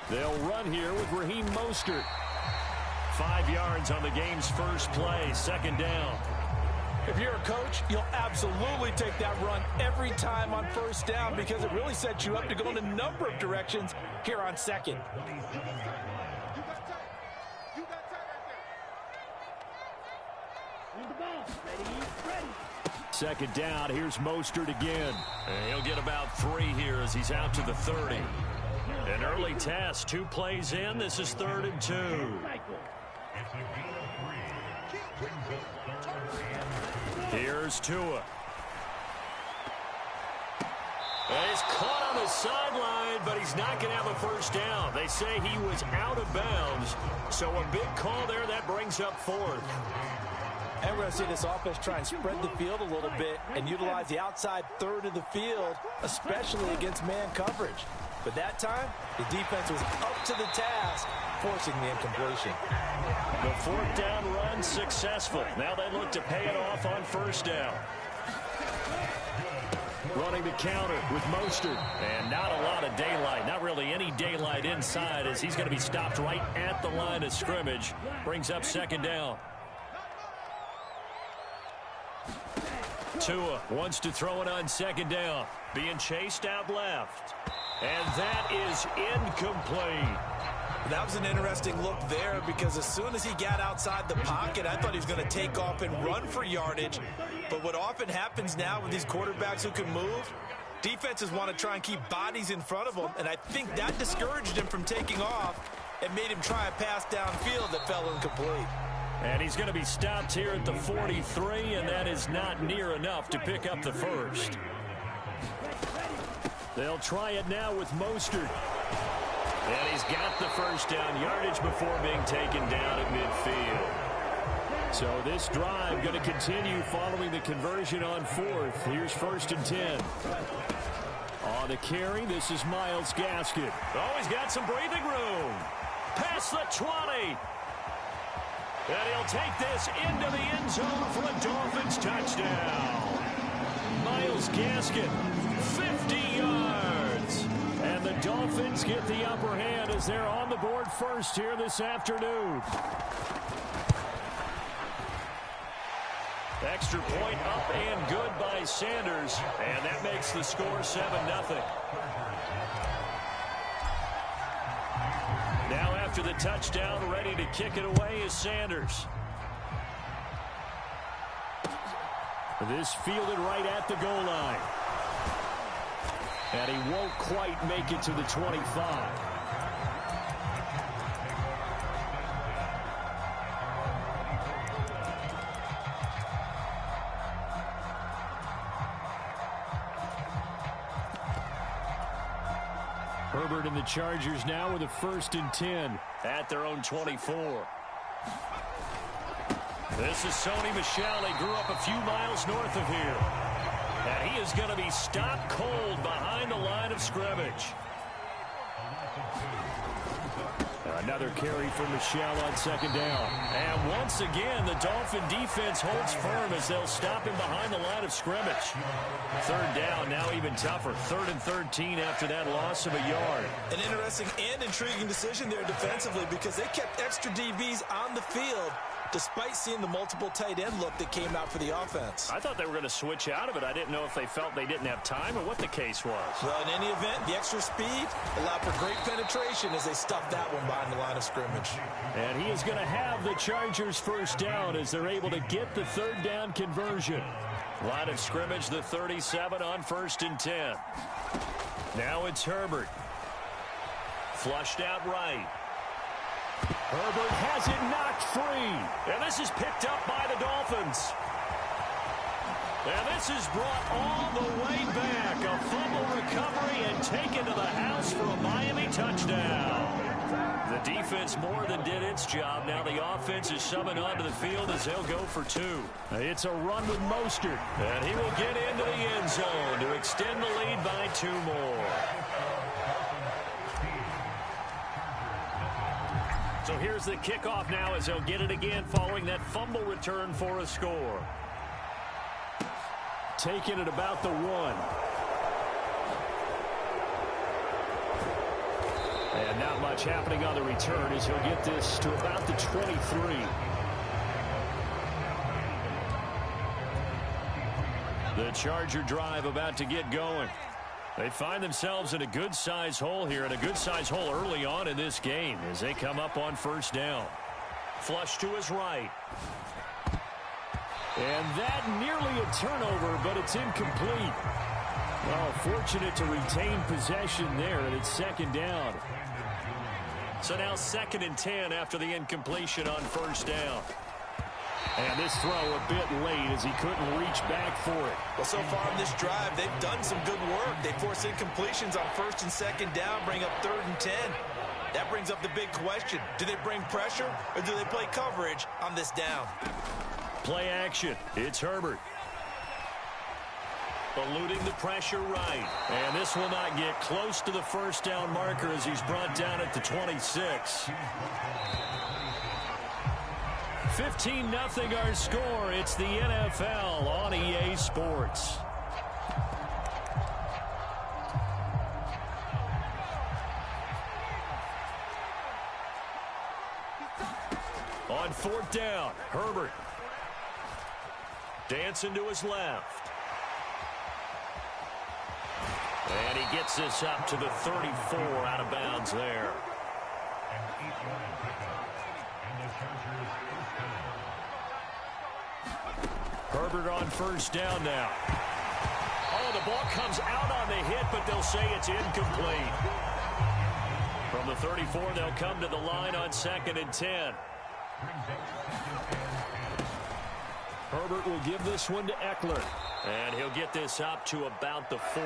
They'll run here with Raheem Mostert. 5 yards on the game's first play, second down. If you're a coach, you'll absolutely take that run every time on first down because it really sets you up to go in a number of directions here on second. Second down, here's Mostert again. And he'll get about 3 here as he's out to the 30. An early test, 2 plays in. This is 3rd and 2. Here's Tua. And he's caught on the sideline, but he's not going to have a first down. They say he was out of bounds, so a big call there. That brings up 4th. And we're going to see this offense try and spread the field a little bit and utilize the outside third of the field, especially against man coverage. But that time, the defense was up to the task, forcing the incompletion. The 4th down run successful. Now they look to pay it off on first down. Running the counter with Mostert. And not a lot of daylight. Not really any daylight inside as he's going to be stopped right at the line of scrimmage. Brings up second down. Tua wants to throw it on second down. Being chased out left. And that is incomplete. That was an interesting look there because as soon as he got outside the pocket, I thought he was going to take off and run for yardage. But what often happens now with these quarterbacks who can move, defenses want to try and keep bodies in front of them. And I think that discouraged him from taking off and made him try a pass downfield that fell incomplete. And he's going to be stopped here at the 43, and that is not near enough to pick up the first. They'll try it now with Mostert. And he's got the first down yardage before being taken down at midfield. So this drive going to continue following the conversion on 4th. Here's 1st and 10. On the carry, this is Myles Gaskin. Oh, he's got some breathing room. Past the 20. And he'll take this into the end zone for a Dolphins touchdown. Myles Gaskin, 50 yards. And the Dolphins get the upper hand as they're on the board first here this afternoon. Extra point up and good by Sanders. And that makes the score 7-0. Now after the touchdown, ready to kick it away is Sanders. This fielded right at the goal line. And he won't quite make it to the 25. Herbert and the Chargers now with a 1st and 10 at their own 24. This is Sony Michel. He grew up a few miles north of here. And he is going to be stopped cold behind the line of scrimmage. Another carry for Michel on second down. And once again, the Dolphin defense holds firm as they'll stop him behind the line of scrimmage. 3rd down, now even tougher. 3rd and 13 after that loss of a yard. An interesting and intriguing decision there defensively because they kept extra DBs on the field despite seeing the multiple tight end look that came out for the offense. I thought they were going to switch out of it. I didn't know if they felt they didn't have time or what the case was. Well, in any event, the extra speed allowed for great penetration as they stuffed that one behind the line of scrimmage. And he is going to have the Chargers first down as they're able to get the 3rd down conversion. Line of scrimmage, the 37 on 1st and 10. Now it's Herbert. Flushed out right. Herbert has it knocked free. And this is picked up by the Dolphins. And this is brought all the way back. A fumble recovery and taken to the house for a Miami touchdown. The defense more than did its job. Now the offense is summoned onto the field as they'll go for 2. It's a run with Mostert. And he will get into the end zone to extend the lead by 2 more. So here's the kickoff now as they'll get it again following that fumble return for a score. Taken at about the 1. And not much happening on the return as he'll get this to about the 23. The Charger drive about to get going. They find themselves in a good-sized hole here, and a good-sized hole early on in this game as they come up on first down. Flush to his right. And that nearly a turnover, but it's incomplete. Well, fortunate to retain possession there, and it's second down. So now 2nd and 10 after the incompletion on first down. And this throw a bit late as he couldn't reach back for it. Well, so far in this drive, they've done some good work. They force incompletions on 1st and 2nd down, bring up 3rd and 10. That brings up the big question. Do they bring pressure or do they play coverage on this down? Play action. It's Herbert. Eluding the pressure right. And this will not get close to the first down marker as he's brought down at the 26. 15-0 our score. It's the NFL on EA Sports. On 4th down, Herbert. Dancing to his left. And he gets this up to the 34 out of bounds there. Herbert on first down now. Oh, the ball comes out on the hit, but they'll say it's incomplete. From the 34, they'll come to the line on 2nd and 10. Herbert will give this one to Eckler. And he'll get this up to about the 40.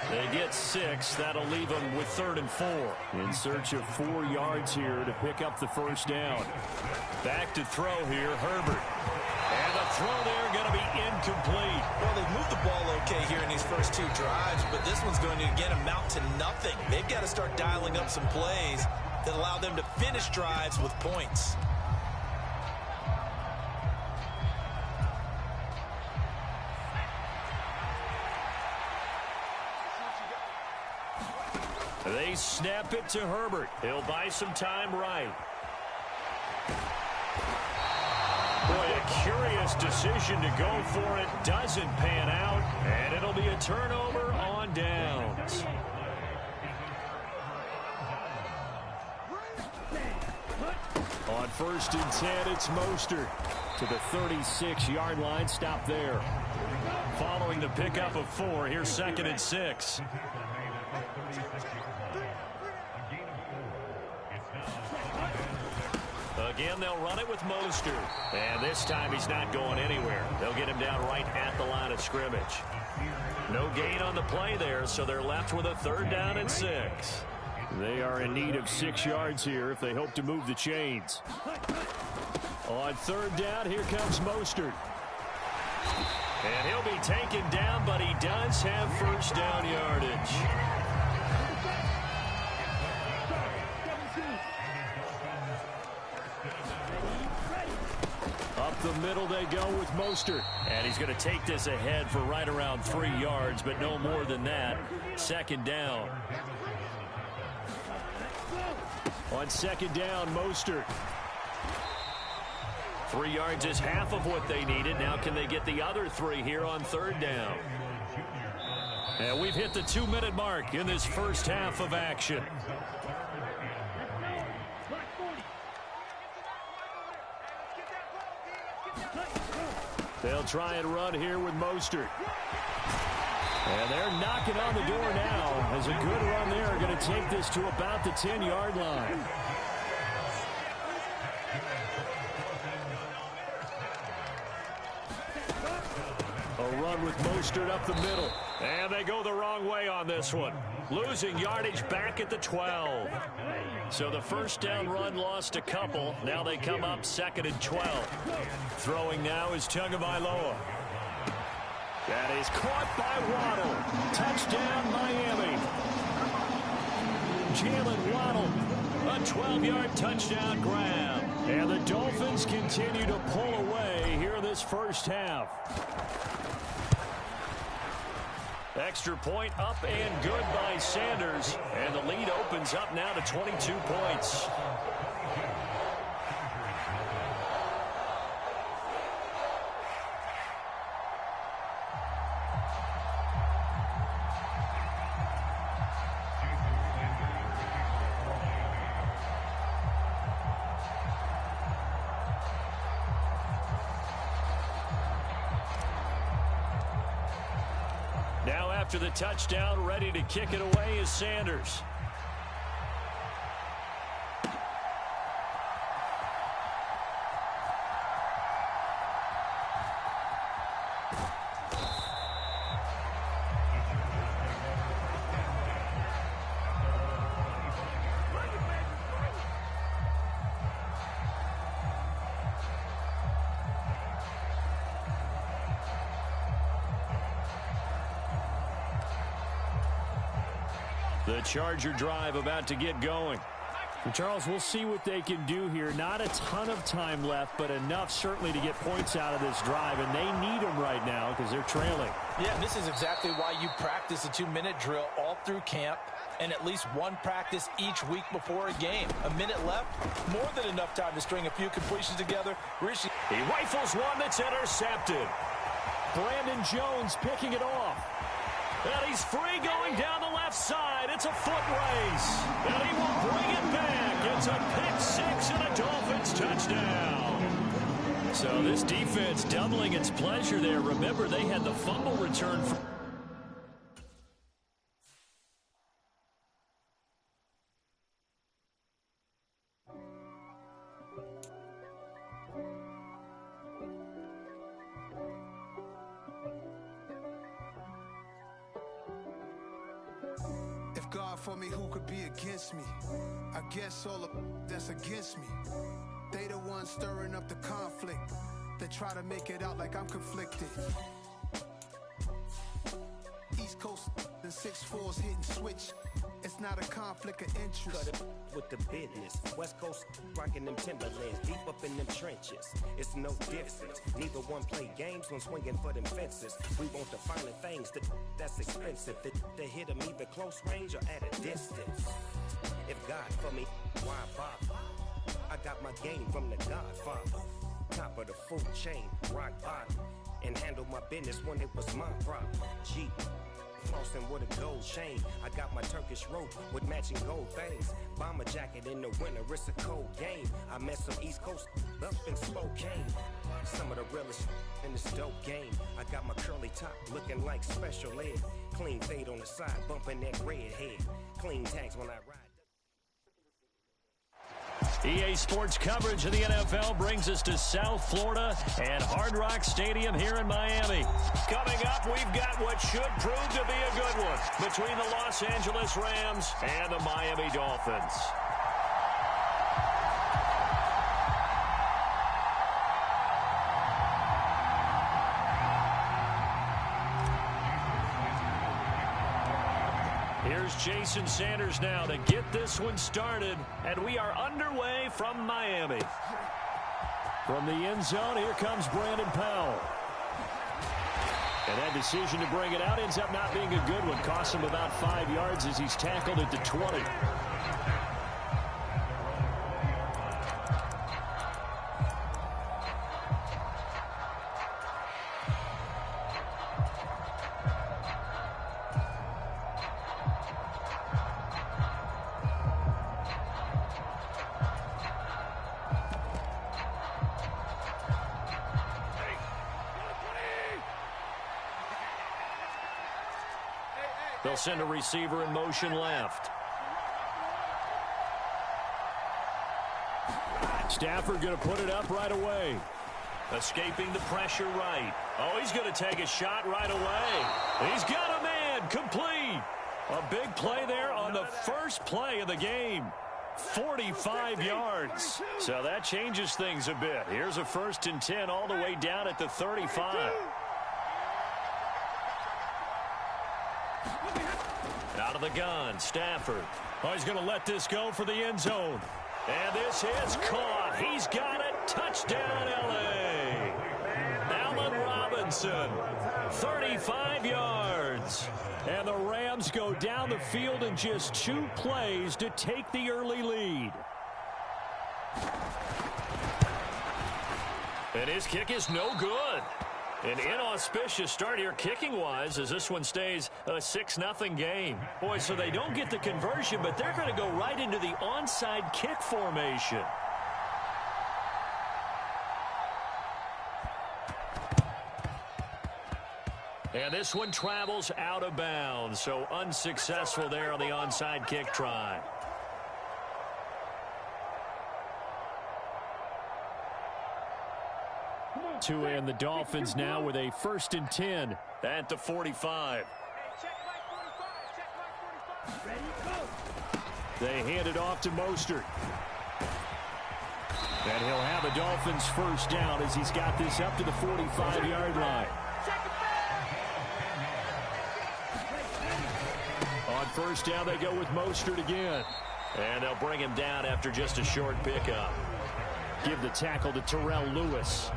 They get 6. That'll leave them with 3rd and 4. In search of 4 yards here to pick up the first down. Back to throw here, Herbert. And the throw there going to be incomplete. Well, they've moved the ball okay here in these first 2 drives, but this one's going to again amount to nothing. They've got to start dialing up some plays that allow them to finish drives with points. They snap it to Herbert. He'll buy some time right. Boy, a curious decision to go for it. Doesn't pan out, and it'll be a turnover on downs. On 1st and 10, it's Mostert to the 36-yard line. Stop there. Following the pickup of 4, here's 2nd and 6. Again, they'll run it with Mostert. And this time he's not going anywhere. They'll get him down right at the line of scrimmage. No gain on the play there, so they're left with a 3rd down and 6. They are in need of 6 yards here if they hope to move the chains. On 3rd down, here comes Mostert. And he'll be taken down, but he does have first down yardage. Up the middle they go with Mostert. And he's going to take this ahead for right around 3 yards, but no more than that. 2nd down. On 2nd down, Mostert. 3 yards is half of what they needed. Now can they get the other 3 here on 3rd down? And we've hit the 2-minute mark in this first half of action. They'll try and run here with Mostert. And they're knocking on the door now as a good run there. Going to take this to about the 10-yard line. A run with Mostert up the middle. And they go the wrong way on this one. Losing yardage back at the 12. So the first down run lost a couple. Now they come up 2nd and 12. Throwing now is Tagovailoa. That is caught by Waddle. Touchdown, Miami. Jalen Waddle, a 12-yard touchdown grab. And the Dolphins continue to pull away here in this first half. Extra point up and good by Sanders. And the lead opens up now to 22 points. Now after the touchdown, ready to kick it away is Sanders. The Charger drive about to get going. And Charles, we'll see what they can do here. Not a ton of time left, but enough certainly to get points out of this drive, and they need them right now because they're trailing. Yeah, this is exactly why you practice a 2-minute drill all through camp and at least one practice each week before a game. A minute left, more than enough time to string a few completions together. He rifles one that's intercepted. Brandon Jones picking it off. And he's free going down the left side. It's a foot race. And he will bring it back. It's a pick-6 and a Dolphins touchdown. So this defense doubling its pleasure there. Remember, they had the fumble return. God for me, who could be against me? I guess all of that's against me. They the ones stirring up the conflict. They try to make it out like I'm conflicted. East Coast and 6'4's hitting switch. It's not a conflict of interest. Cut it with the business. West Coast rocking them Timberlands, deep up in them trenches. It's no difference. Neither one play games when swinging for them fences. We want the finer things that's expensive. That hit them either close range or at a distance. If God for me, why bother? I got my game from the Godfather. Top of the food chain, rock bottom. And handle my business when it was my problem. G. Flossing with a gold chain. I got my Turkish rope with matching gold things. Bomber jacket in the winter, it's a cold game. I met some East Coast up in Spokane. Some of the realest in this dope game. I got my curly top looking like special ed. Clean fade on the side, bumping that red head. Clean tags when I ride. EA Sports coverage of the NFL brings us to South Florida and Hard Rock Stadium here in Miami. Coming up, we've got what should prove to be a good one between the Los Angeles Rams and the Miami Dolphins. Here's Jason Sanders now to get this one started, and we are underway from Miami. From the end zone, here comes Brandon Powell. And that decision to bring it out ends up not being a good one. Costs him about 5 yards as he's tackled at the 20. They'll send a receiver in motion left. Stafford going to put it up right away. Escaping the pressure right. Oh, he's going to take a shot right away. He's got a man. Complete. A big play there on the first play of the game. 45 yards. So that changes things a bit. Here's a 1st and 10 all the way down at the 35. Out of the gun, Stafford. Oh, he's going to let this go for the end zone. And this is caught. He's got it. Touchdown, L.A. Allen Robinson. 35 yards. And the Rams go down the field in just 2 plays to take the early lead. And his kick is no good. An inauspicious start here kicking-wise as this one stays a 6-0 game. Boy, so they don't get the conversion, but they're going to go right into the onside kick formation. And this one travels out of bounds, so unsuccessful there on the onside kick try. To end the Dolphins now with a 1st and 10 at the 45. They hand it off to Mostert. And he'll have a Dolphins 1st down as he's got this up to the 45-yard line. On 1st down, they go with Mostert again. And they'll bring him down after just a short pickup. Give the tackle to Terrell Lewis.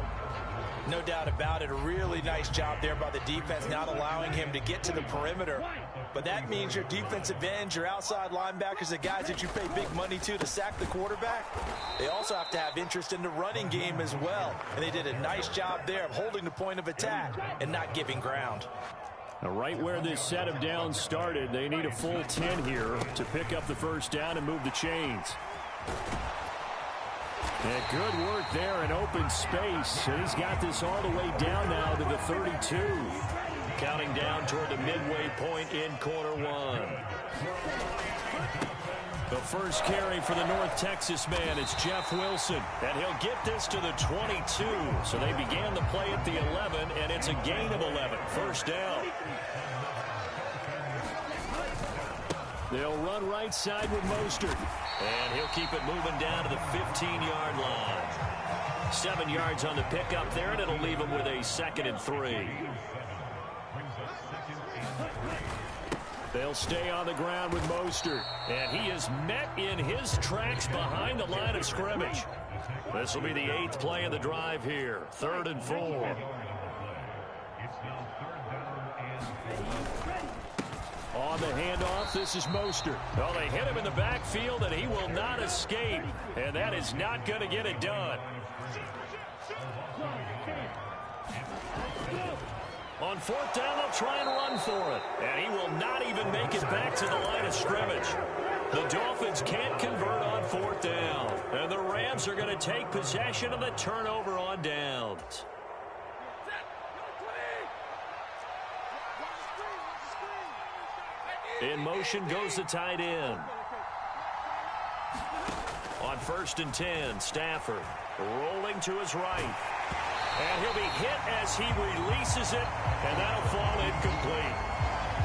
No doubt about it. A really nice job there by the defense, not allowing him to get to the perimeter. But that means your defensive ends, your outside linebackers, the guys that you pay big money to sack the quarterback, they also have to have interest in the running game as well. And they did a nice job there of holding the point of attack and not giving ground. Now, right where this set of downs started, they need a full 10 here to pick up the 1st down and move the chains. And good work there in open space. And he's got this all the way down now to the 32. Counting down toward the midway point in quarter 1. The first carry for the North Texas man is Jeff Wilson. And he'll get this to the 22. So they began the play at the 11, and it's a gain of 11. 1st down. They'll run right side with Mostert. And he'll keep it moving down to the 15-yard line. 7 yards on the pickup there, and it'll leave him with a 2nd and 3. They'll stay on the ground with Mostert. And he is met in his tracks behind the line of scrimmage. This will be the 8th play of the drive here. 3rd and 4. On the handoff, this is Mostert. Well, they hit him in the backfield, and he will not escape. And that is not going to get it done. On 4th down, they'll try and run for it. And he will not even make it back to the line of scrimmage. The Dolphins can't convert on 4th down. And the Rams are going to take possession of the turnover on downs. In motion goes the tight end. On 1st and 10, Stafford rolling to his right. And he'll be hit as he releases it, and that'll fall incomplete.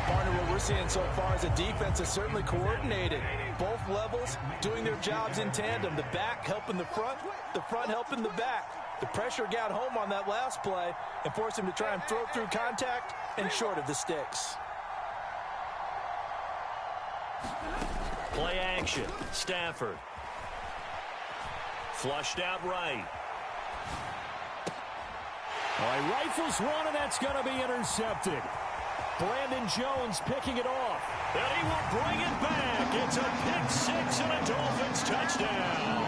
Partner, what we're seeing so far is the defense is certainly coordinated. Both levels doing their jobs in tandem. The back helping the front helping the back. The pressure got home on that last play and forced him to try and throw through contact and short of the sticks. Play action. Stafford. Flushed out right. All right, rifles one, and that's going to be intercepted. Brandon Jones picking it off. And he will bring it back. It's a pick 6 and a Dolphins touchdown.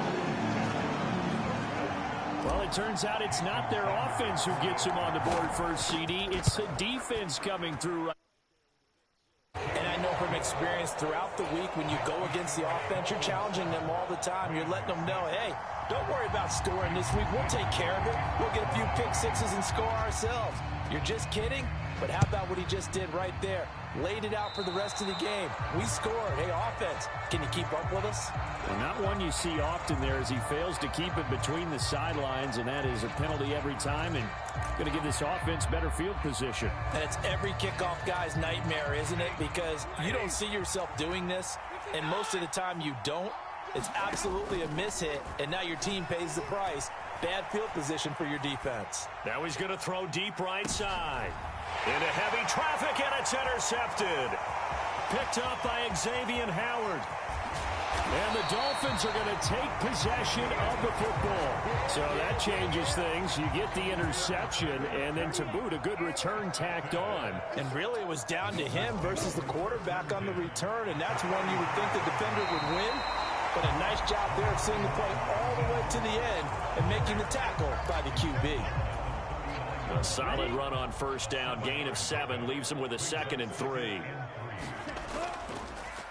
Well, it turns out it's not their offense who gets him on the board first, CD. It's the defense coming through right. And I know from experience throughout the week when you go against the offense, you're challenging them all the time. You're letting them know, hey, don't worry about scoring this week. We'll take care of it. We'll get a few pick sixes and score ourselves. You're just kidding? But how about what he just did right there? Laid it out for the rest of the game. We scored. Hey, offense, can you keep up with us? Well, not one you see often there as he fails to keep it between the sidelines, and that is a penalty every time and going to give this offense better field position. And it's every kickoff guy's nightmare, isn't it? Because you don't see yourself doing this, and most of the time you don't. It's absolutely a mishit, and now your team pays the price. Bad field position for your defense. Now he's going to throw deep right side. Into heavy traffic, and it's intercepted. Picked up by Xavier Howard. And the Dolphins are going to take possession of the football. So that changes things. You get the interception, and then to boot, a good return tacked on. And really, it was down to him versus the quarterback on the return, and that's one you would think the defender would win. But a nice job there of seeing the play all the way to the end and making the tackle by the QB. A solid run on first down. Gain of 7 leaves him with a 2nd and 3.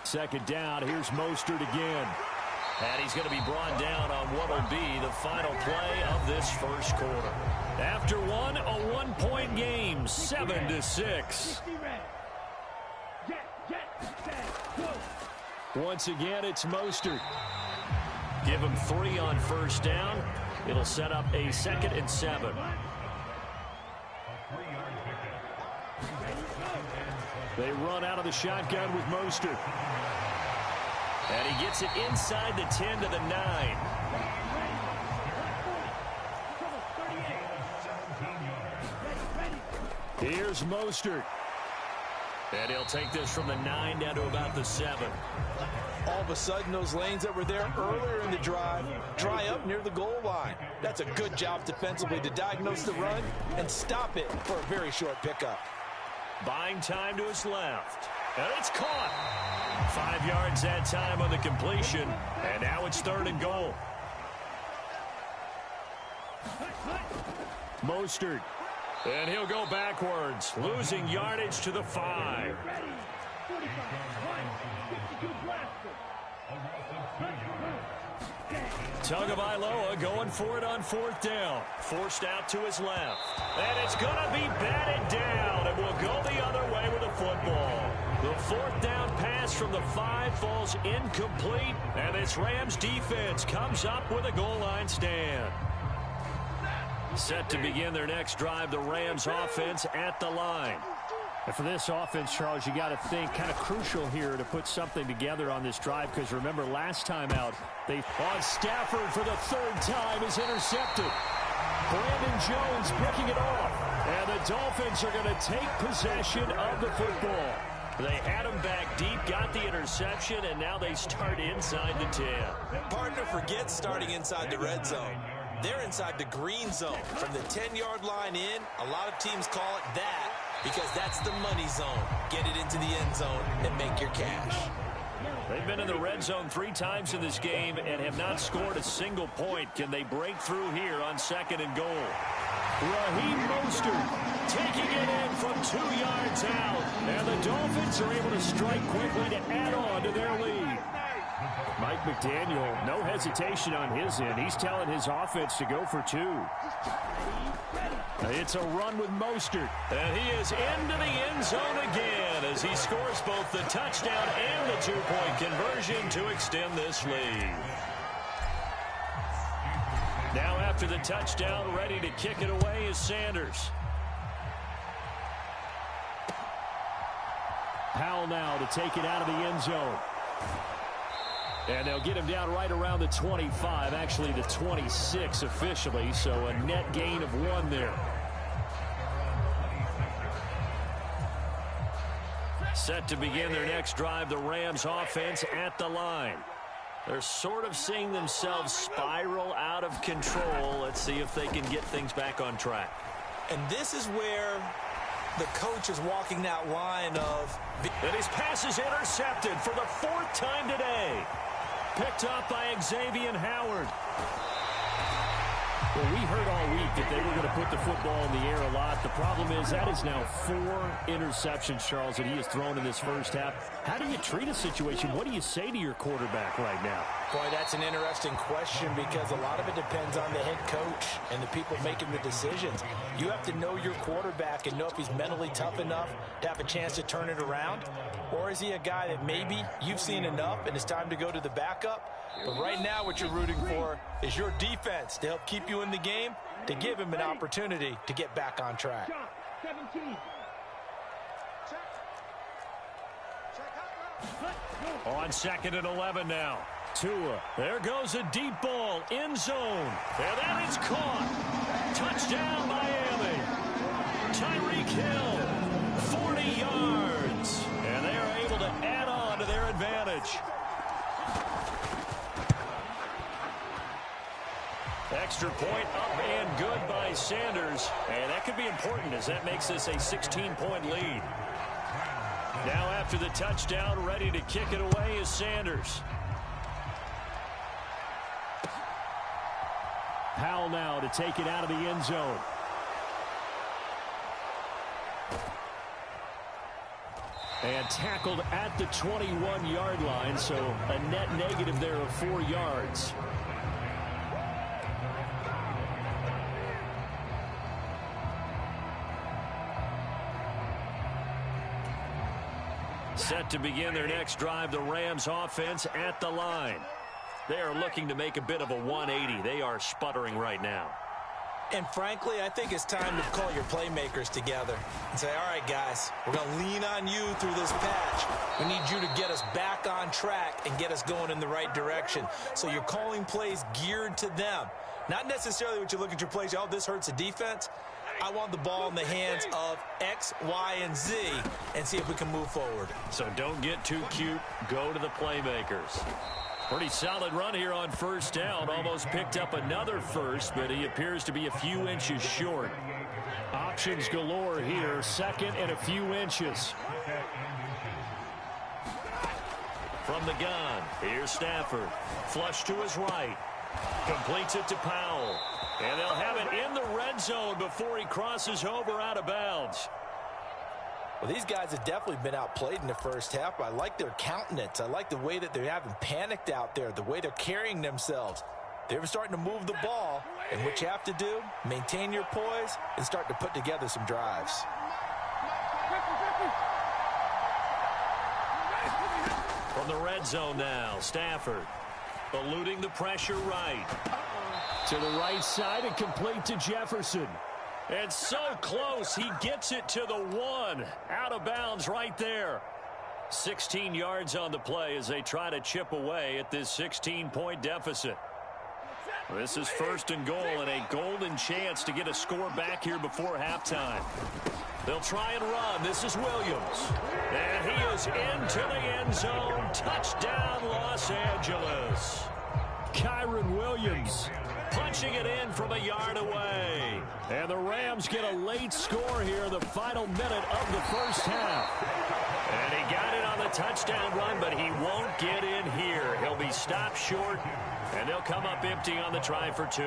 Second down, here's Mostert again. And he's going to be brought down on what will be the final play of this first quarter. After one, a one-point game, 7-6. Once again, it's Mostert. Give him 3 on first down. It'll set up a 2nd and 7. They run out of the shotgun with Mostert. And he gets it inside the 10 to the 9. Here's Mostert. And he'll take this from the 9 down to about the 7. All of a sudden, those lanes that were there earlier in the drive dry up near the goal line. That's a good job defensively to diagnose the run and stop it for a very short pickup. Buying time to his left. And it's caught. 5 yards that time on the completion. And now it's 3rd and goal. Mostert. And he'll go backwards, losing yardage to the 5. Tagovailoa going for it on 4th down. Forced out to his left. And it's going to be batted down. And will go the other way with the football. The 4th down pass from the 5 falls incomplete. And this Rams defense comes up with a goal line stand. Set to begin their next drive, the Rams offense at the line. And for this offense, Charles, you got to think kind of crucial here to put something together on this drive, because remember last time out, they on Stafford for the 3rd time is intercepted. Brandon Jones picking it off. And the Dolphins are going to take possession of the football. They had him back deep, got the interception, and now they start inside the 10. Partner forgets starting inside the red zone. They're inside the green zone. From the 10-yard line in, a lot of teams call it that because that's the money zone. Get it into the end zone and make your cash. They've been in the red zone 3 times in this game and have not scored a single point. Can they break through here on 2nd and goal? Raheem Mostert taking it in from 2 yards out. And the Dolphins are able to strike quickly to add on to their lead. Mike McDaniel, no hesitation on his end. He's telling his offense to go for 2. It's a run with Mostert. And he is into the end zone again as he scores both the touchdown and the 2-point conversion to extend this lead. Now after the touchdown, ready to kick it away is Sanders. Powell now to take it out of the end zone. And they'll get him down right around the 25, actually the 26 officially, so a net gain of 1 there. Set to begin their next drive, the Rams offense at the line. They're sort of seeing themselves spiral out of control. Let's see if they can get things back on track. And this is where the coach is walking that line of... And his pass is intercepted for the 4th time today. Picked up by Xavier Howard. Well, we heard all week that they were going to put the football in the air a lot. The problem is that is now 4 interceptions, Charles, that he has thrown in this first half. How do you treat a situation? What do you say to your quarterback right now? Boy, that's an interesting question because a lot of it depends on the head coach and the people making the decisions. You have to know your quarterback and know if he's mentally tough enough to have a chance to turn it around. Or is he a guy that maybe you've seen enough and it's time to go to the backup? But right now what you're rooting for is your defense to help keep you in the game, to give him an opportunity to get back on track. On 2nd and 11 now. Tua. There goes a deep ball. End zone. And that is caught. Touchdown, Miami. Tyreek Hill. 40 yards. And they are able to add on to their advantage. Extra point up and good by Sanders. And that could be important as that makes this a 16-point lead. Now after the touchdown, ready to kick it away is Sanders. Powell now to take it out of the end zone. And tackled at the 21-yard line, so a net negative there of 4 yards. Set to begin their next drive, the Rams offense at the line. They are looking to make a bit of a 180. They are sputtering right now. And frankly, I think it's time to call your playmakers together and say, all right, guys, we're going to lean on you through this patch. We need you to get us back on track and get us going in the right direction. So you're calling plays geared to them. Not necessarily what you look at your plays, oh, this hurts the defense. I want the ball in the hands of X, Y, and Z and see if we can move forward. So don't get too cute. Go to the playmakers. Pretty solid run here on first down. Almost picked up another first, but he appears to be a few inches short. Options galore here. Second and a few inches. From the gun, here's Stafford. Flush to his right. Completes it to Powell. And they'll have it in the red zone before he crosses over out of bounds. Well, these guys have definitely been outplayed in the first half. I like their countenance. I like the way that they haven't panicked out there, the way they're carrying themselves. They're starting to move the ball, and what you have to do, maintain your poise and start to put together some drives. From the red zone now, Stafford eluding the pressure right. To the right side and complete to Jefferson. And so close, he gets it to the 1. Out of bounds right there. 16 yards on the play as they try to chip away at this 16-point deficit. This is first and goal and a golden chance to get a score back here before halftime. They'll try and run. This is Williams. And he is into the end zone. Touchdown, Los Angeles. Kyren Williams punching it in from a yard away. And the Rams get a late score here in the final minute of the first half. And he got it on the touchdown run, but he won't get in here. He'll be stopped short, and they'll come up empty on the try for 2.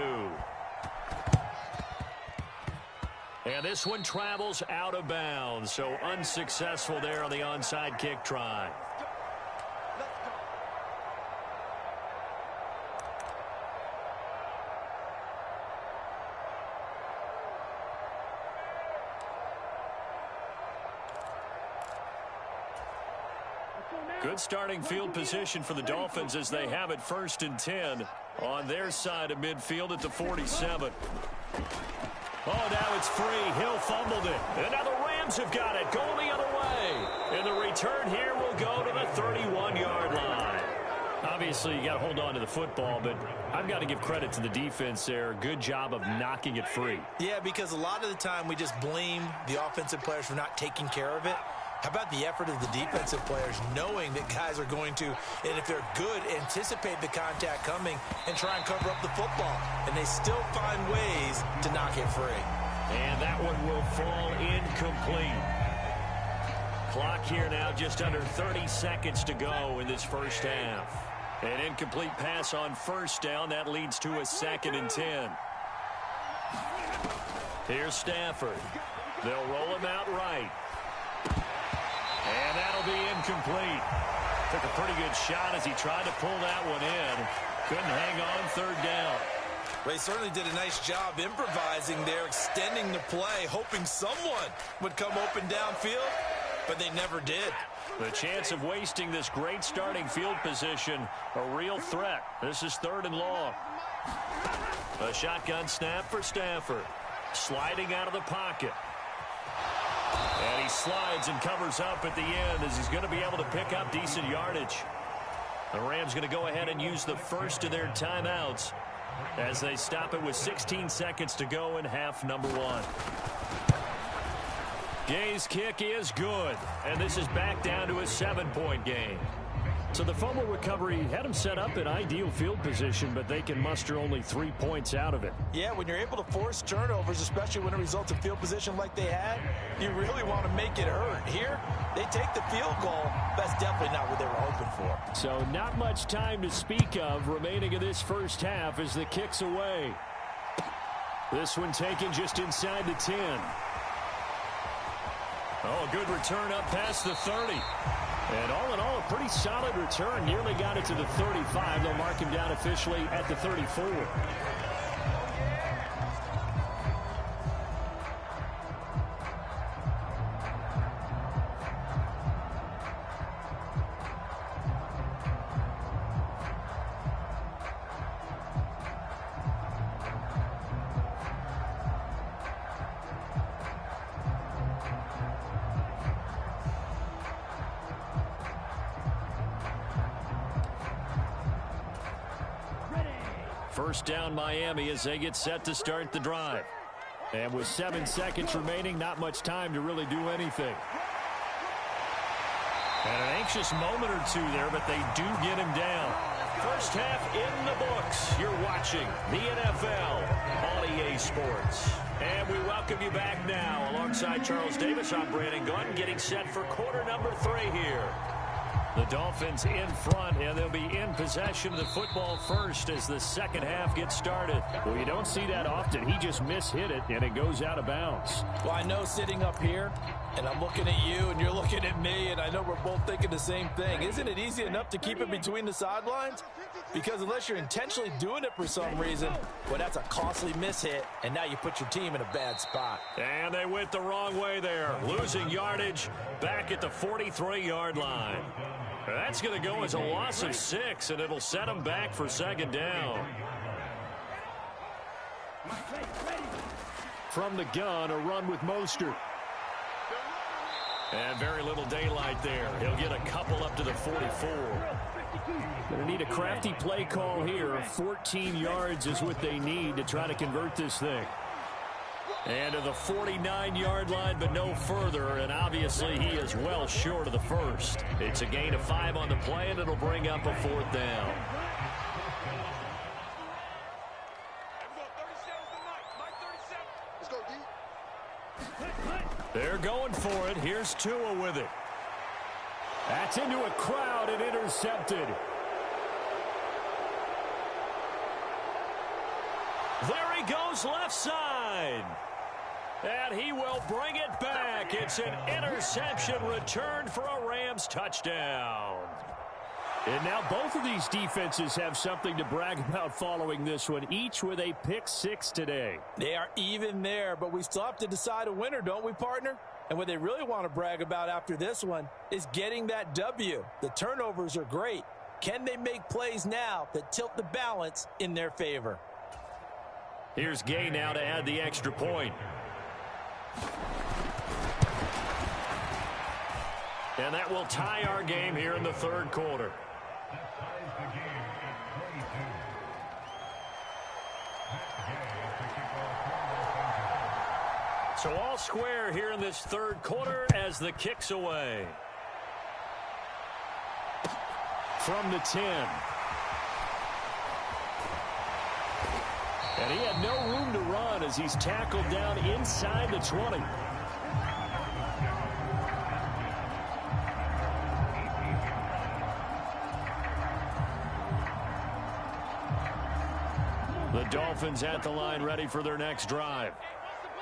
And this one travels out of bounds, so unsuccessful there on the onside kick try. Good starting field position for the Dolphins as they have it first and 10 on their side of midfield at the 47. Oh, now it's free. Hill fumbled it. And now the Rams have got it. Going the other way. And the return here will go to the 31-yard line. Obviously, you got to hold on to the football, but I've got to give credit to the defense there. Good job of knocking it free. Yeah, because a lot of the time we just blame the offensive players for not taking care of it. How about the effort of the defensive players knowing that guys are going to, and if they're good, anticipate the contact coming and try and cover up the football. And they still find ways to knock it free. And that one will fall incomplete. Clock here now just under 30 seconds to go in this first half. An incomplete pass on first down. That leads to a 2nd and 10. Here's Stafford. They'll roll him out right. And that'll be incomplete. Took a pretty good shot as he tried to pull that one in. Couldn't hang on third down. They certainly did a nice job improvising there, extending the play, hoping someone would come open downfield, but they never did. The chance of wasting this great starting field position, a real threat. This is 3rd and long. A shotgun snap for Stafford. Sliding out of the pocket. And he slides and covers up at the end as he's going to be able to pick up decent yardage. The Rams going to go ahead and use the first of their timeouts as they stop it with 16 seconds to go in half number 1. Gay's kick is good, and this is back down to a 7-point game. So the fumble recovery had them set up in ideal field position, but they can muster only 3 points out of it. Yeah, when you're able to force turnovers, especially when it results in field position like they had, you really want to make it hurt. Here, they take the field goal. That's definitely not what they were hoping for. So not much time to speak of remaining in this first half as the kick's away. This one taken just inside the 10. Oh, a good return up past the 30. And all in all, a pretty solid return. Nearly got it to the 35. They'll mark him down officially at the 34. First down Miami as they get set to start the drive. And with 7 seconds remaining, not much time to really do anything. And an anxious moment or two there, but they do get him down. First half in the books. You're watching the NFL on EA Sports. And we welcome you back now. Alongside Charles Davis, I'm Brandon Gunn, getting set for quarter number 3 here. The Dolphins in front, and they'll be in possession of the football first as the second half gets started. Well, you don't see that often. He just mishit it, and it goes out of bounds. Well, I know sitting up here, and I'm looking at you, and you're looking at me, and I know we're both thinking the same thing. Isn't it easy enough to keep it between the sidelines? Because unless you're intentionally doing it for some reason, well, that's a costly mishit, and now you put your team in a bad spot. And they went the wrong way there, losing yardage back at the 43-yard line. That's going to go as a loss of 6, and it'll set them back for second down. From the gun, a run with Mostert. And very little daylight there. He'll get a couple up to the 44. Going to need a crafty play call here. 14 yards is what they need to try to convert this thing. And to the 49-yard line, but no further. And obviously he is well short of the first. It's a gain of 5 on the play, and it'll bring up a 4th down. They're going for it. Here's Tua with it. That's into a crowd and intercepted. There he goes left side. And he will bring it back. It's an interception returned for a Rams touchdown. And now both of these defenses have something to brag about following this one, each with a pick 6 today. They are even there, but we still have to decide a winner, don't we, partner? And what they really want to brag about after this one is getting that W. The turnovers are great. Can they make plays now that tilt the balance in their favor? Here's Gay now to add the extra point. And that will tie our game here in the third quarter. So all square here in this third quarter as the kick's away. From the 10. And he had no room to run as he's tackled down inside the 20. The Dolphins at the line ready for their next drive.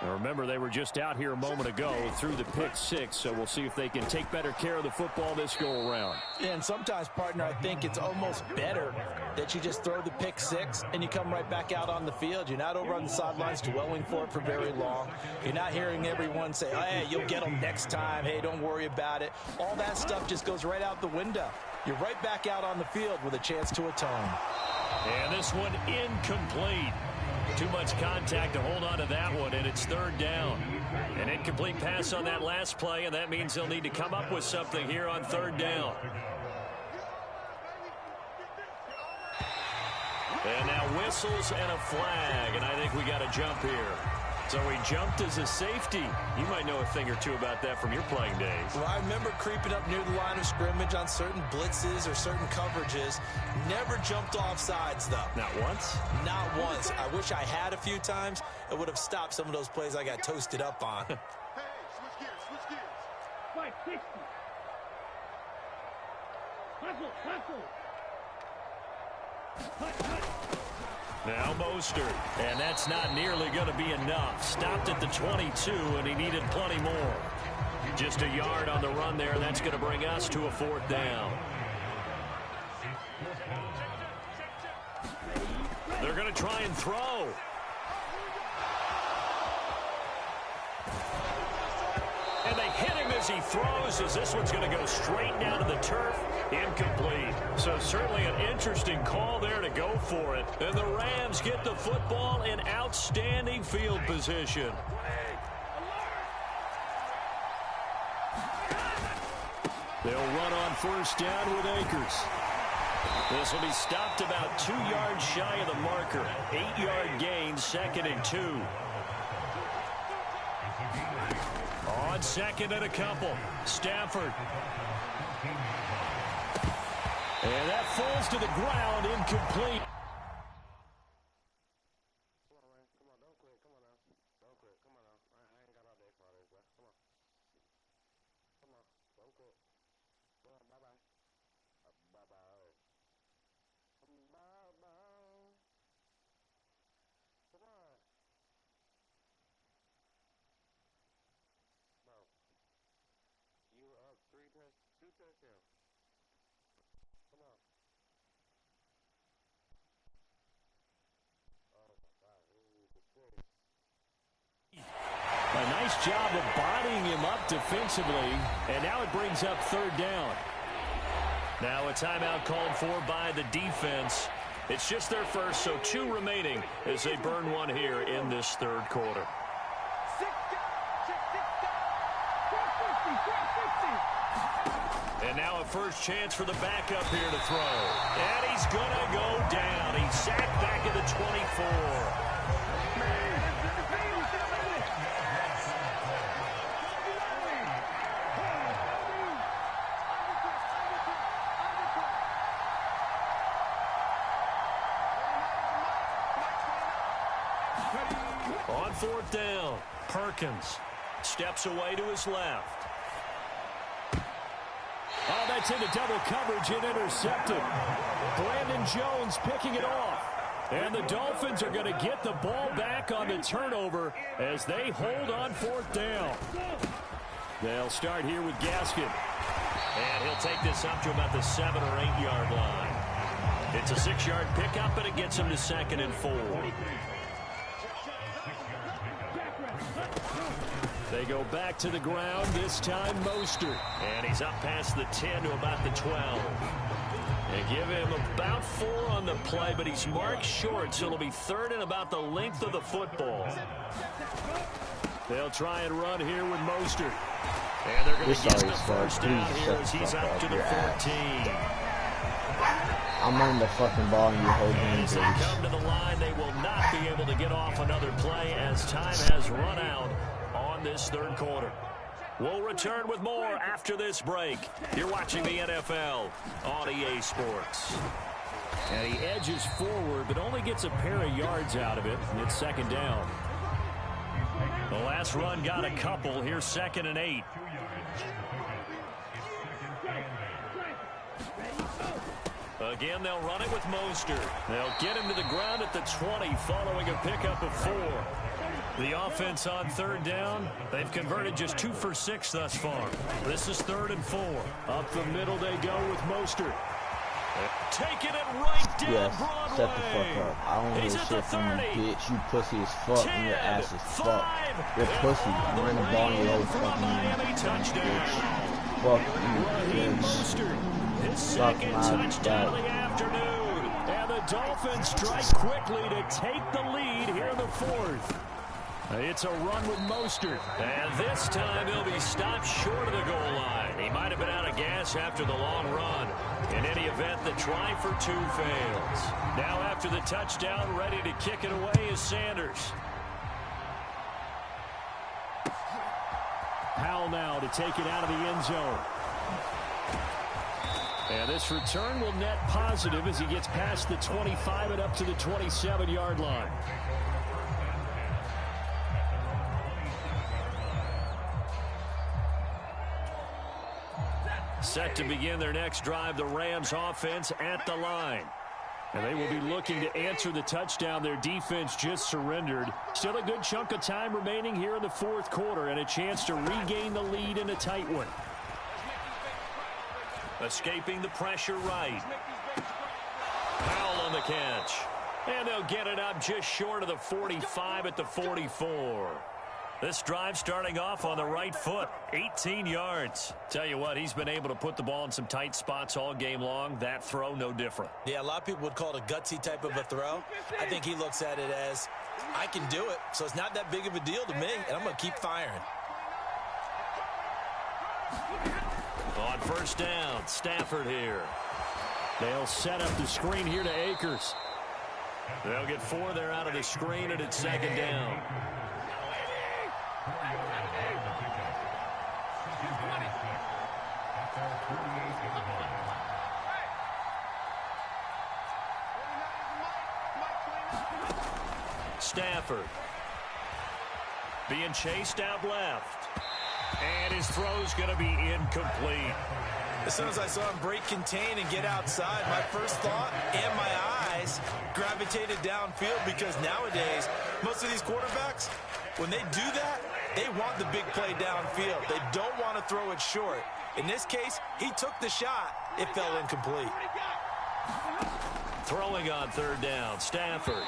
Now remember, they were just out here a moment ago through the pick 6, so we'll see if they can take better care of the football this go around. And sometimes, partner, I think it's almost better that you just throw the pick 6 and you come right back out on the field. You're not over on the sidelines dwelling for it for very long. You're not hearing everyone say, hey, you'll get them next time. Hey, don't worry about it. All that stuff just goes right out the window. You're right back out on the field with a chance to atone. And this one incomplete. Too much contact to hold on to that one, and it's third down. An incomplete pass on that last play, and that means they'll need to come up with something here on third down. And now whistles and a flag, and I think we got a jump here. So he jumped as a safety. You might know a thing or two about that from your playing days. Well, I remember creeping up near the line of scrimmage on certain blitzes or certain coverages. Never jumped off sides, though. Not once? Not once. I wish I had a few times. It would have stopped some of those plays I got toasted up on. Hey, switch gears, switch gears. 560. Hustle. Now Mostert, and that's not nearly going to be enough. Stopped at the 22, and he needed plenty more. Just a yard on the run there, and that's going to bring us to a 4th down. They're going to try and throw. And they hit him as he throws, as this one's going to go straight down to the turf. Incomplete. So certainly an interesting call there to go for it. And the Rams get the football in outstanding field position. They'll run on 1st down with Akers. This will be stopped about 2 yards shy of the marker. 8-yard gain, 2nd and 2. On 2nd and a couple. Stafford. And that falls to the ground, incomplete. A nice job of bodying him up defensively, and now it brings up 3rd down. Now a timeout called for by the defense. It's just their first, so 2 remaining as they burn one here in this 3rd quarter. And now a first chance for the backup here to throw. And he's going to go down. He's sacked back at the 24. On 4th down, Perkins steps away to his left. Oh, that's into double coverage and intercepted. Brandon Jones picking it off. And the Dolphins are going to get the ball back on the turnover as they hold on 4th down. They'll start here with Gaskin. And he'll take this up to about the 7 or 8 yard line. It's a 6-yard pickup, and it gets him to 2nd and 4. They go back to the ground, this time Mostert. And he's up past the 10 to about the 12. They give him about 4 on the play, but he's marked short, so it'll be 3rd and about the length of the football. They'll try and run here with Mostert. And they're going to get the 1st down here as he's up to the 14. I'm on the fucking ball and you hold me. As they come to the line, they will not be able to get off another play as time has run out on this 3rd quarter. We'll return with more after this break. You're watching the NFL on EA Sports. And he edges forward, but only gets a pair of yards out of it. It's 2nd down. The last run got a couple. Here's 2nd and 8. Again, they'll run it with Mostert. They'll get him to the ground at the 20 following a pickup of 4. The offense on 3rd down, they've converted just 2 for 6 thus far. This is 3rd and 4. Up the middle they go with Mostert. Taking it right down Broadway. Shut the fuck up. I don't hear shit from you, bitch. You pussy as fuck and your ass is fuck. You're pussy. I'm running the ball in your old fucking bitch. Fuck you, bitch. His 2nd touchdown of the afternoon. And the Dolphins strike quickly to take the lead here in the 4th. It's a run with Mostert. And this time he'll be stopped short of the goal line. He might have been out of gas after the long run. In any event, the try for 2 fails. Now after the touchdown, ready to kick it away is Sanders. Powell now to take it out of the end zone. And this return will net positive as he gets past the 25 and up to the 27-yard line. Set to begin their next drive, the Rams offense at the line. And they will be looking to answer the touchdown their defense just surrendered. Still a good chunk of time remaining here in the fourth quarter and a chance to regain the lead in a tight one. Escaping the pressure right. Powell on the catch. And they'll get it up just short of the 45 at the 44. This drive starting off on the right foot, 18 yards. Tell you what, he's been able to put the ball in some tight spots all game long. That throw, no different. Yeah, a lot of people would call it a gutsy type of a throw. I think he looks at it as, I can do it, so it's not that big of a deal to me, and I'm going to keep firing. On first down, Stafford here. They'll set up the screen here to Akers. They'll get 4 there out of the screen, and it's second down. Stafford being chased out left. And his throw's going to be incomplete. As soon as I saw him break contain and get outside, my first thought and my eyes gravitated downfield, because nowadays, most of these quarterbacks, when they do that, they want the big play downfield. They don't want to throw it short. In this case, he took the shot. It fell incomplete. Throwing on third down, Stafford. And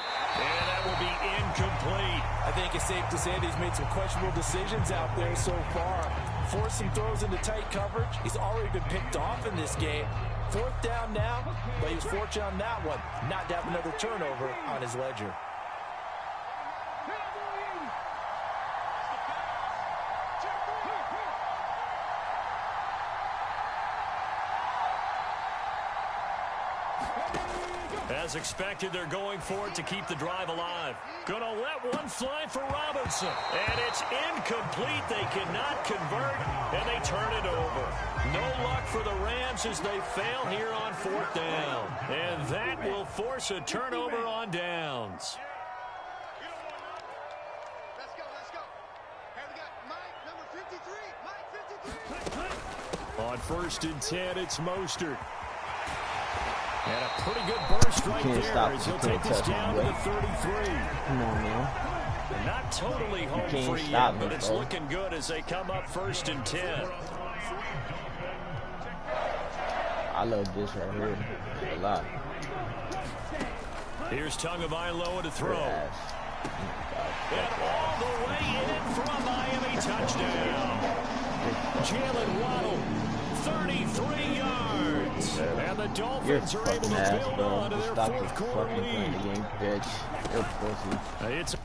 that will be incomplete. I think it's safe to say that he's made some questionable decisions out there so far. Forced some throws into tight coverage. He's already been picked off in this game. Fourth down now, but he was fortunate on that one, not to have another turnover on his ledger. As expected, they're going for it to keep the drive alive. Gonna let one fly for Robinson. And it's incomplete. They cannot convert, and they turn it over. No luck for the Rams as they fail here on fourth down. And that will force a turnover on downs. Let's go. Here we got Mike, number 53. Mike 53. On first and 10, it's Mostert. And a pretty good burst right there as he'll take this down to the 33. Come on, man. Not totally home free yet, but it's looking good as they come up first and 10. I love this right here a lot. Here's Tagovailoa to throw. And all the way in for a Miami touchdown. Jalen Waddle, 33 yards. And the Dolphins are able to build on to their fourth quarter lead. You're pussy. It's